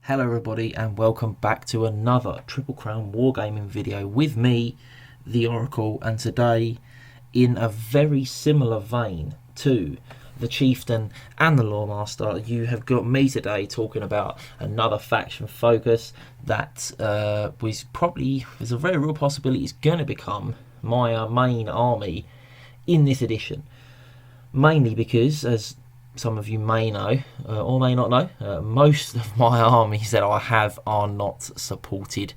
Hello everybody and welcome back to another Triple Crown Wargaming video with me, the Oracle, and today, in a very similar vein to the Chieftain and the Lawmaster, you have got me today talking about another faction focus that there's a very real possibility is going to become my main army in this edition. Mainly because, as some of you may know or may not know, most of my armies that I have are not supported.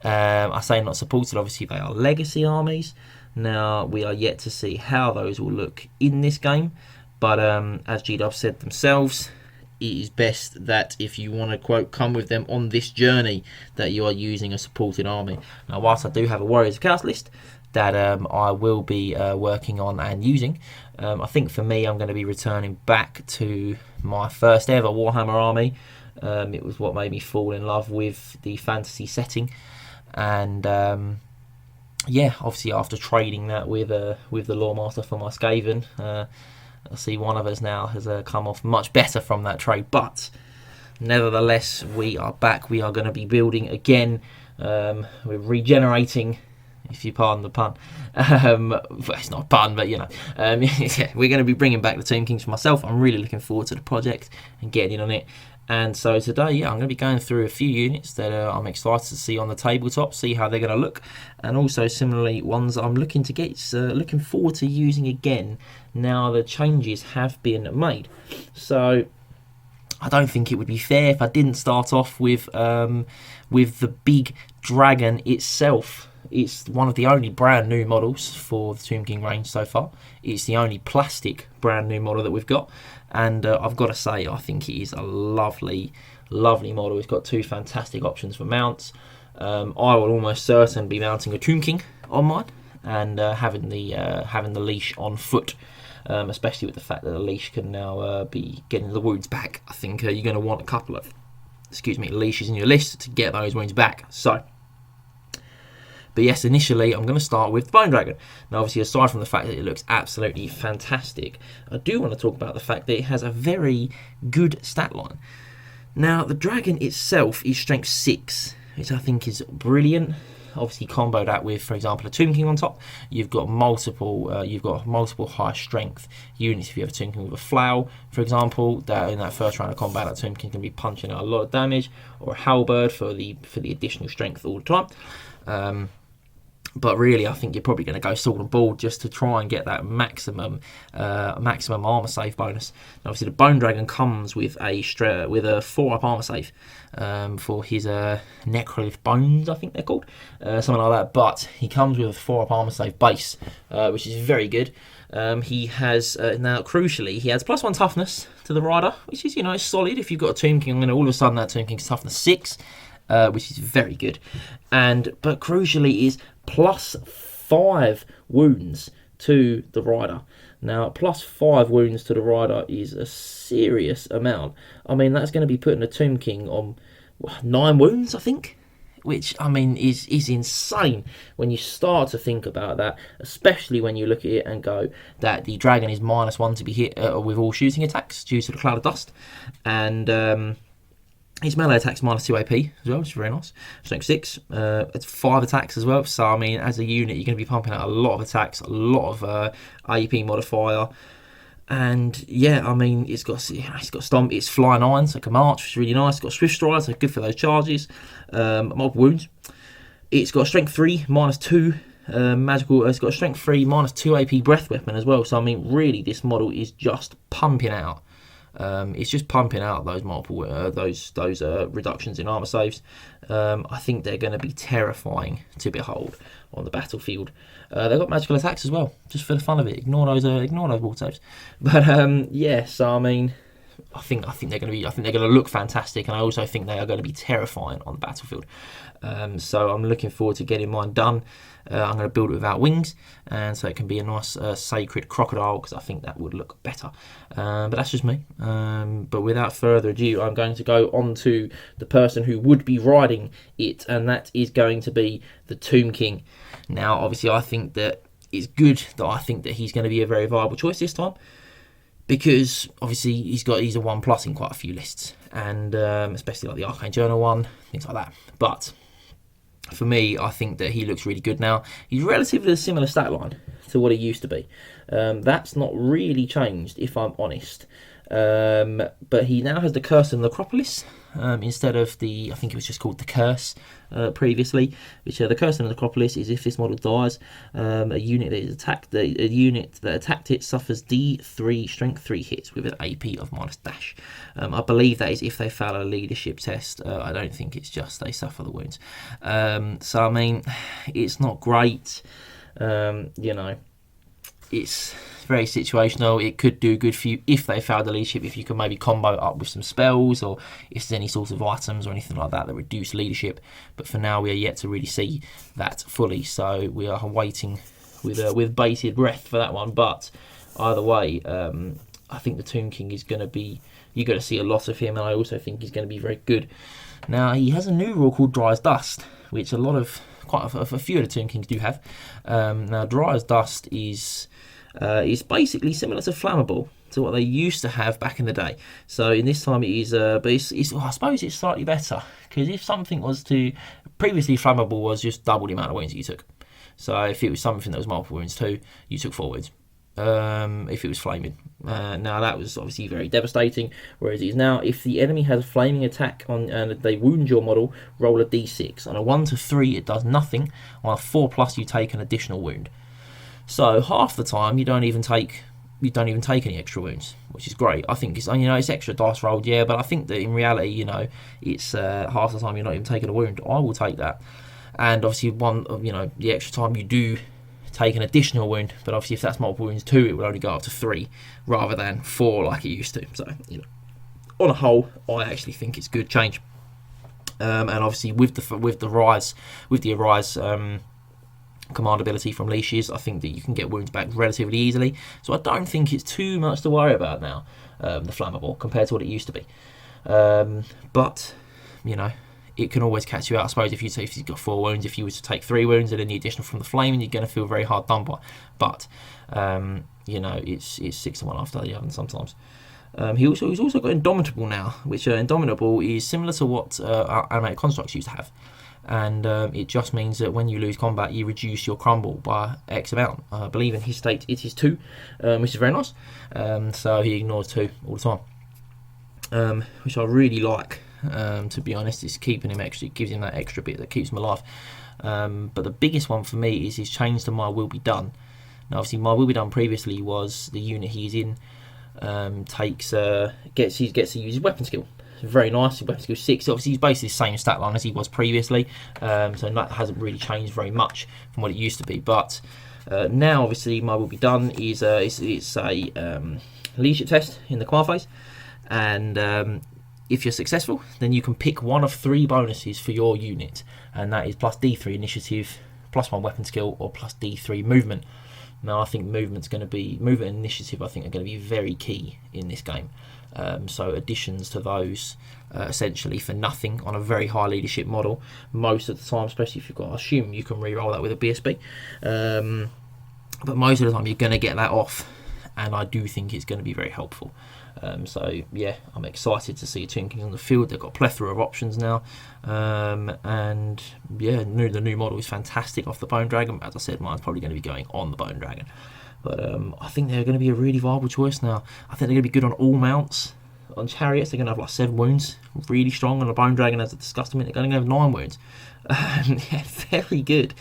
I say not supported, obviously they are legacy armies. Now we are yet to see how those will look in this game, but as GW said themselves, it is best that if you want to quote come with them on this journey that you are using a supported army. Now whilst I do have a Warriors of Chaos list that I will be working on and using, I think for me I'm going to be returning back to my first ever Warhammer army. It was what made me fall in love with the fantasy setting, and yeah, obviously after trading that with the Lawmaster for my Skaven, I see one of us now has come off much better from that trade, but nevertheless we are back. We are going to be building again. We're regenerating, if you pardon the pun. Well, it's not a pun, but you know, yeah, we're going to be bringing back the Tomb Kings for myself. I'm really looking forward to the project and getting in on it. And so today, yeah, I'm going to be going through a few units that I'm excited to see on the tabletop, see how they're going to look, and also similarly ones I'm looking forward to using again now the changes have been made. So I don't think it would be fair if I didn't start off with the big dragon itself. It's one of the only brand new models for the Tomb King range so far. It's the only plastic brand new model that we've got, and I've got to say I think it is a lovely model. It's got two fantastic options for mounts. I will almost certainly be mounting a Tomb King on mine and having the leash on foot, especially with the fact that the leash can now be getting the wounds back. I think you're going to want a couple of leashes in your list to get those wounds back. But yes, initially I'm going to start with the Bone Dragon. Now obviously, aside from the fact that it looks absolutely fantastic, I do want to talk about the fact that it has a very good stat line. Now the dragon itself is strength 6, which I think is brilliant. Obviously combo that with, for example, a Tomb King on top, you've got multiple high strength units. If you have a Tomb King with a flail, for example, that in that first round of combat, that Tomb King can be punching out a lot of damage, or a halberd for the additional strength all the time. But really, I think you're probably going to go sword and ball just to try and get that maximum armor save bonus. Now, obviously, the Bone Dragon comes with a 4-up armor save for his Necrolith Bones, I think they're called, something like that. But he comes with a 4-up armor save base, which is very good. He has now, crucially, he has +1 toughness to the rider, which is solid. If you've got a Tomb King, then all of a sudden that Tomb King's toughness 6. Which is very good, but crucially is +5 wounds to the rider. Now +5 wounds to the rider is a serious amount. I mean, that's going to be putting a Tomb King on 9 wounds, I think, which I mean is insane when you start to think about that, especially when you look at it and go that the dragon is -1 to be hit with all shooting attacks due to the cloud of dust, and his melee attacks -2 AP as well, which is very nice. Strength 6, it's 5 attacks as well. So I mean, as a unit, you're going to be pumping out a lot of attacks, a lot of AP modifier, and yeah, I mean, it's got stomp, it's fly 9, so it can march, which is really nice. It's got swift stride, so good for those charges. Multiple wounds. It's got strength 3, -2. Magical. It's got a strength 3, -2 AP breath weapon as well. So I mean, really, this model is just pumping out. It's just pumping out those multiple those reductions in armor saves. I think they're going to be terrifying to behold on the battlefield. They've got magical attacks as well, just for the fun of it. Ignore those wall saves. But yeah, so I mean, I think they're going to look fantastic, and I also think they are going to be terrifying on the battlefield. So I'm looking forward to getting mine done. I'm going to build it without wings, and so it can be a nice sacred crocodile, because I think that would look better. But that's just me. But without further ado, I'm going to go on to the person who would be riding it, and that is going to be the Tomb King. Now, obviously, I think that it's good that he's going to be a very viable choice this time, because obviously he's a 1+ in quite a few lists, and especially like the Arcane Journal one, things like that. But for me, I think that he looks really good now. He's relatively a similar stat line to what he used to be. That's not really changed, if I'm honest. But he now has the Curse of the Necropolis instead of I think it was just called the Curse previously. Which the Curse of the Necropolis is if this model dies, a unit that attacked it suffers D3 Strength 3 hits with an AP of -dash. I believe that is if they fail a leadership test. I don't think it's just they suffer the wounds. So I mean, it's not great. It's very situational. It could do good for you if they fail the leadership, if you can maybe combo it up with some spells, or if there's any sort of items or anything like that that reduce leadership. But for now, we are yet to really see that fully, so we are waiting with bated breath for that one. But either way, I think the Tomb King is going to be, you're going to see a lot of him, and I also think he's going to be very good. Now, he has a new rule called Dry as Dust, which quite a few of the Tomb Kings do have. Now, Dry as Dust is basically similar to Flammable, to what they used to have back in the day. So in this time it is, but I suppose it's slightly better, because if something was to, previously Flammable was just double the amount of wounds that you took. So if it was something that was multiple wounds too, you took 4 wounds. If it was flaming. Now that was obviously very devastating, whereas it is now, if the enemy has a flaming attack on and they wound your model, roll a d6. On a 1 to 3 it does nothing, on a 4+ you take an additional wound. So half the time you don't even take any extra wounds, which is great. I think it's extra dice rolled, yeah, but I think that in reality, it's half the time you're not even taking a wound. I will take that, and obviously the extra time you do take an additional wound, but obviously if that's multiple wounds too, it will only go up to 3 rather than 4 like it used to. So on a whole, I actually think it's good change, and obviously with the Arise command ability from leashes, I think that you can get wounds back relatively easily, so I don't think it's too much to worry about now, the Flammable, compared to what it used to be. But it can always catch you out. I suppose if you've got 4 wounds, if you were to take 3 wounds and then the additional from the flaming, you're going to feel very hard done by. But it's 6 to 1 after the other sometimes. He's also got Indomitable now, which Indomitable is similar to what Animated Constructs used to have. And it just means that when you lose combat, you reduce your crumble by X amount. I believe in his state it is 2, which is very nice. So he ignores 2 all the time, which I really like. To be honest, it's keeping him extra. It gives him that extra bit that keeps him alive. But the biggest one for me is his change to My Will Be Done. Now, obviously, My Will Be Done previously was the unit he's in gets to use his weapon skill. Very nice. Weapon skill 6. Obviously, he's basically the same stat line as he was previously, so that hasn't really changed very much from what it used to be. But now, obviously, My Will Be Done is it's a leadership test in the command phase, and if you're successful, then you can pick one of 3 bonuses for your unit, and that is plus D3 initiative, +1 weapon skill, or plus D3 movement. Now, I think movement and initiative, I think, are going to be very key in this game. So additions to those essentially for nothing on a very high leadership model most of the time, especially if you've got, I assume you can re-roll that with a BSB, but most of the time you're going to get that off, and I do think it's going to be very helpful. So yeah, I'm excited to see Tomb King on the field. They've got a plethora of options now, and yeah, the new model is fantastic off the Bone Dragon. As I said, mine's probably going to be going on the Bone Dragon. But I think they're going to be a really viable choice now. I think they're going to be good on all mounts. On chariots, they're going to have like 7 wounds, really strong. On a Bone Dragon, as I discussed a minute ago, they're going to have 9 wounds. Yeah, very good.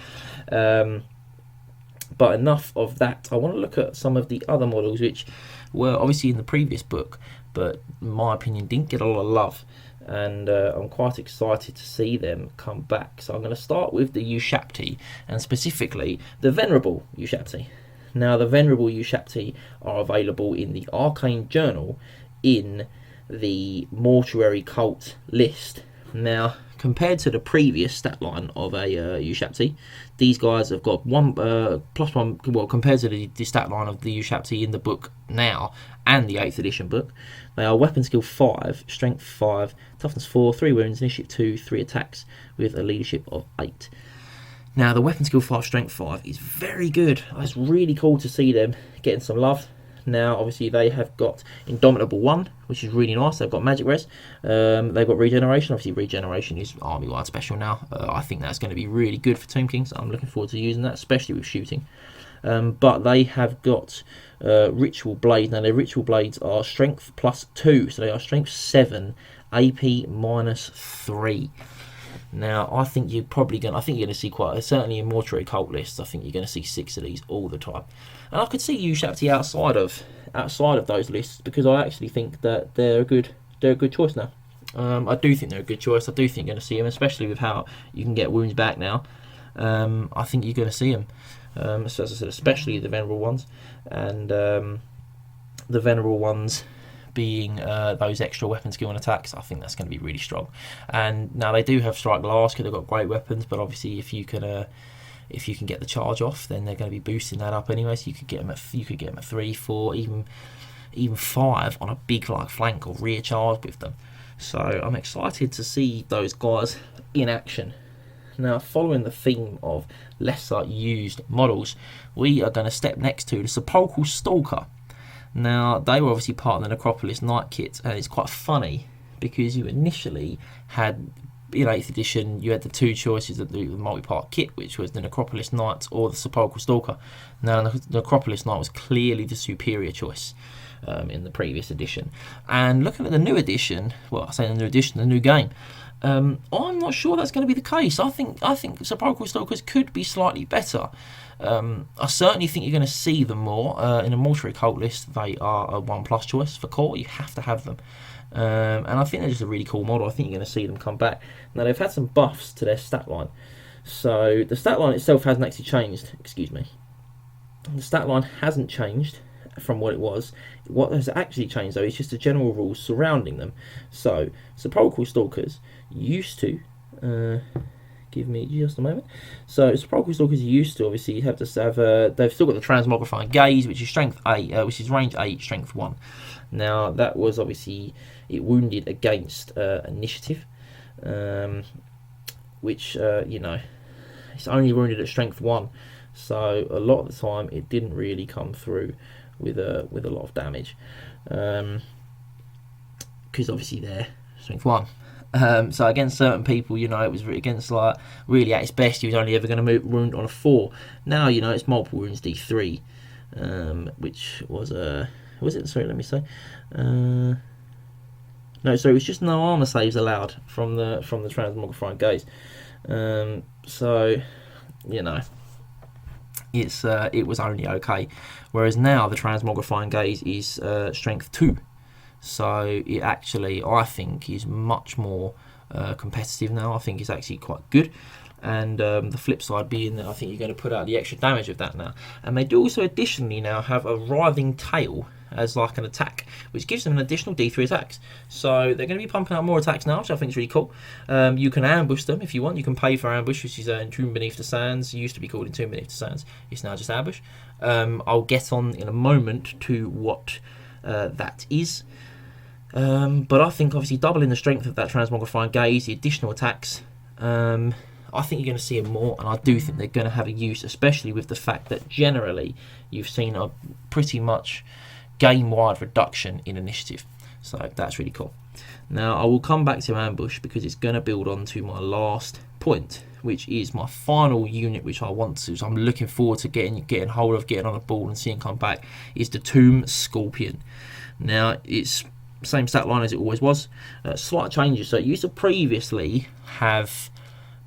But enough of that. I want to look at some of the other models, which were obviously in the previous book, but in my opinion didn't get a lot of love. And I'm quite excited to see them come back. So I'm going to start with the Ushabti, and specifically the Venerable Ushabti. Now, the Venerable Ushabti are available in the Arcane Journal in the Mortuary Cult list. Now, compared to the previous stat line of a Ushabti, these guys have got +1, well, compared to the stat line of the Ushabti in the book now and the 8th edition book, they are weapon skill 5, strength 5, toughness 4, 3 wounds, initiative 2, 3 attacks with a leadership of 8. Now, the weapon skill 5, strength 5 is very good. It's really cool to see them getting some love. Now, obviously, they have got Indomitable 1, which is really nice. They've got Magic Res. They've got Regeneration. Obviously, Regeneration is Army-wide special now. I think that's going to be really good for Tomb Kings. I'm looking forward to using that, especially with shooting. But they have got Ritual Blades. Now, their Ritual Blades are Strength +2, so they are Strength 7, AP -3. Now, I think you're going to see certainly in Mortuary Cult lists, I think you're going to see 6 of these all the time. And I could see Ushabti outside of those lists, because I actually think that they're a good choice now. I do think they're a good choice. I do think you're going to see them, especially with how you can get wounds back now. I think you're going to see them. So as I said, especially the Venerable ones, and the Venerable ones being those extra weapon skill and attacks. I think that's going to be really strong. And now they do have Strike Glass because they've got great weapons, but obviously if you can get the charge off, then they're going to be boosting that up anyway. So you could get them at 3, 4, even 5 on a big like flank or rear charge with them. So I'm excited to see those guys in action. Now, following the theme of lesser used models, we are going to step next to the Sepulchral Stalker. Now, they were obviously part of the Necropolis Knight kit, and it's quite funny because you initially had, in 8th edition, you had the two choices of the multi-part kit, which was the Necropolis Knight or the Sepulchral Stalker. Now, the Necropolis Knight was clearly the superior choice in the previous edition. And looking at the new edition, well, I say the new edition, the new game, I'm not sure that's going to be the case. I think Sepulchral Stalkers could be slightly better. I certainly think you're going to see them more. In a Mortuary Cult list, they are a 1+ choice for core. You have to have them. And I think they're just a really cool model. I think you're going to see them come back. Now, they've had some buffs to their stat line. So, the stat line itself hasn't actually changed. Excuse me. The stat line hasn't changed from what it was. What has actually changed, though, is just the general rules surrounding them. So, Sepulchral Stalkers used to... give me just a moment. So, Sepulchral Stalkers used to obviously have to have. They've still got the Transmogrifying Gaze, which is Strength 8, which is Range 8, Strength 1. Now, that was obviously it wounded against initiative, which it's only wounded at Strength 1. So a lot of the time, it didn't really come through with a lot of damage, because obviously they're Strength 1. So against certain people, it was against like really at its best, he was only ever going to wound on a 4. Now it's multiple wounds D3, which was was it? Sorry, let me say. No, so it was just no armor saves allowed from the Transmogrifying Gaze. So it was only okay. Whereas now the Transmogrifying Gaze is Strength 2. So it actually, I think, is much more competitive now. I think it's actually quite good. And the flip side being that I think you're going to put out the extra damage of that now. And they do also additionally now have a writhing tail as like an attack, which gives them an additional D3 attacks. So they're going to be pumping out more attacks now, which I think is really cool. You can ambush them if you want. You can pay for ambush, which is Entomb Beneath the Sands. It used to be called Entomb Beneath the Sands. It's now just ambush. I'll get on in a moment to what that is. But I think obviously doubling the strength of that Transmogrifying Gaze, the additional attacks, I think you're going to see them more, and I do think they're going to have a use, especially with the fact that generally you've seen a pretty much game-wide reduction in initiative. So that's really cool. Now I will come back to ambush because it's going to build on to my last point, which is my final unit, which I want to. So I'm looking forward to getting hold of, getting on a ball and seeing come back. Is the Tomb Scorpion. Now it's same stat line as it always was. Slight changes. So it used to previously have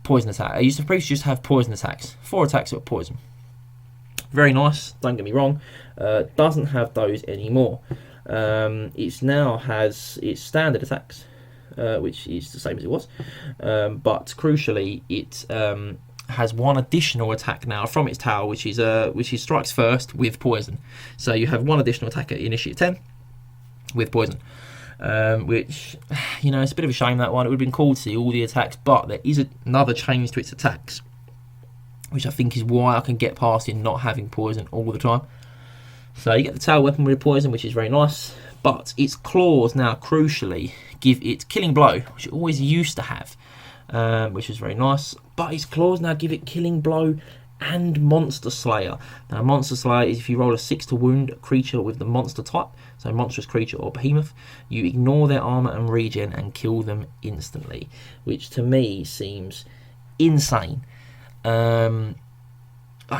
poison attack. I used to previously just have poison attacks. 4 attacks with poison. Very nice, don't get me wrong. Doesn't have those anymore. It now has its standard attacks, which is the same as it was. But crucially, it has one additional attack now from its tower, which is strikes first with poison. So you have one additional attack at initiative 10 with poison. Which, it's a bit of a shame, that one. It would have been cool to see all the attacks, but there is another change to its attacks, which I think is why I can get past in not having poison all the time. So you get the tail weapon with poison, which is very nice, but its claws now crucially give it killing blow, which it always used to have, which is very nice, but its claws now give it killing blow and Monster Slayer. Now, Monster Slayer is if you roll a 6 to wound a creature with the monster type, so monstrous creature or behemoth, you ignore their armor and regen and kill them instantly, which to me seems insane. I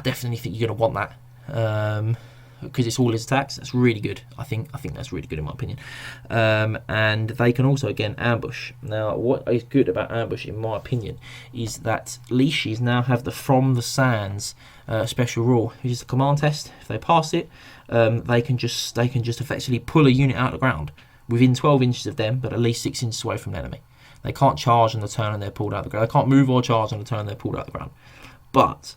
definitely think you're going to want that. Because it's all his attacks. That's really good. I think that's really good in my opinion. And they can also again ambush. Now, what is good about ambush, in my opinion, is that leashes now have the From the Sands special rule, which is a command test. If they pass it, they can just effectively pull a unit out of the ground within 12 inches of them, but at least 6 inches away from the enemy. They can't charge on the turn and they're pulled out of the ground. They can't move or charge on the turn and they're pulled out of the ground. But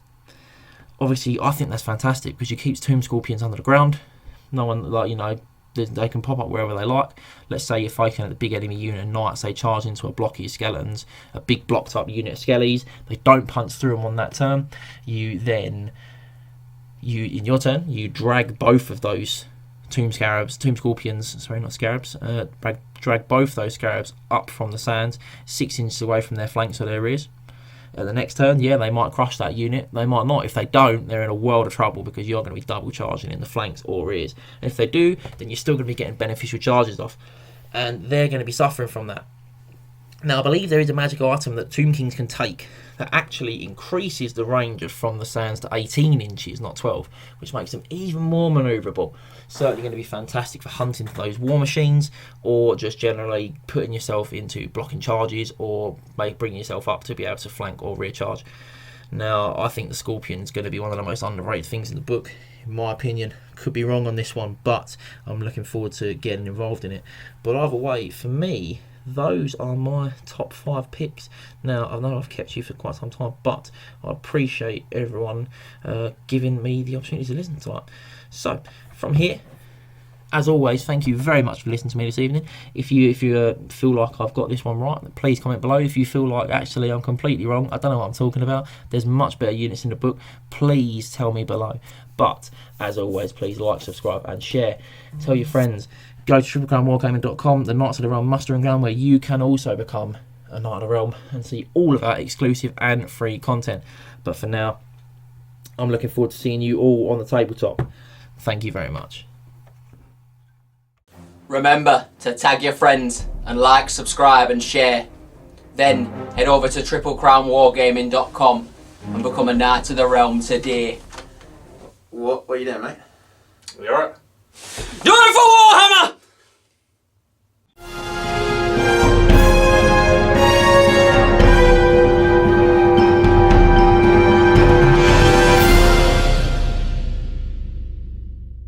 obviously, I think that's fantastic because it keeps Tomb Scorpions under the ground. No one, they can pop up wherever they like. Let's say you're fighting at the big enemy unit and knights, they charge into a block of your skeletons, a big block type unit of skellies. They don't punch through them on that turn. In your turn, you drag both of those Tomb Scorpions, drag both those scarabs up from the sands, 6 inches away from their flanks or their rears. At the next turn, yeah, they might crush that unit. They might not. If they don't, they're in a world of trouble because you're going to be double charging in the flanks or rears. And if they do, then you're still going to be getting beneficial charges off. And they're going to be suffering from that. Now, I believe there is a magical item that Tomb Kings can take that actually increases the range of From the Sands to 18 inches, not 12, which makes them even more manoeuvrable. Certainly going to be fantastic for hunting for those war machines, or just generally putting yourself into blocking charges, or bringing yourself up to be able to flank or rear charge. Now, I think the Scorpion is going to be one of the most underrated things in the book, in my opinion. Could be wrong on this one, but I'm looking forward to getting involved in it. But either way, for me, those are my top 5 picks. Now, I know I've kept you for quite some time, but I appreciate everyone giving me the opportunity to listen to it. So, from here, as always, thank you very much for listening to me this evening. If you feel like I've got this one right, please comment below. If you feel like actually I'm completely wrong, I don't know what I'm talking about, there's much better units in the book, please tell me below. But, as always, please like, subscribe and share. Tell your friends. Go to triplecrownwargaming.com, the Knights of the Realm mustering ground, where you can also become a Knight of the Realm and see all of our exclusive and free content. But for now, I'm looking forward to seeing you all on the tabletop. Thank you very much. Remember to tag your friends and like, subscribe and share. Then head over to triplecrownwargaming.com and become a Knight of the Realm today. What are you doing, mate? You alright? Do it for Warhammer!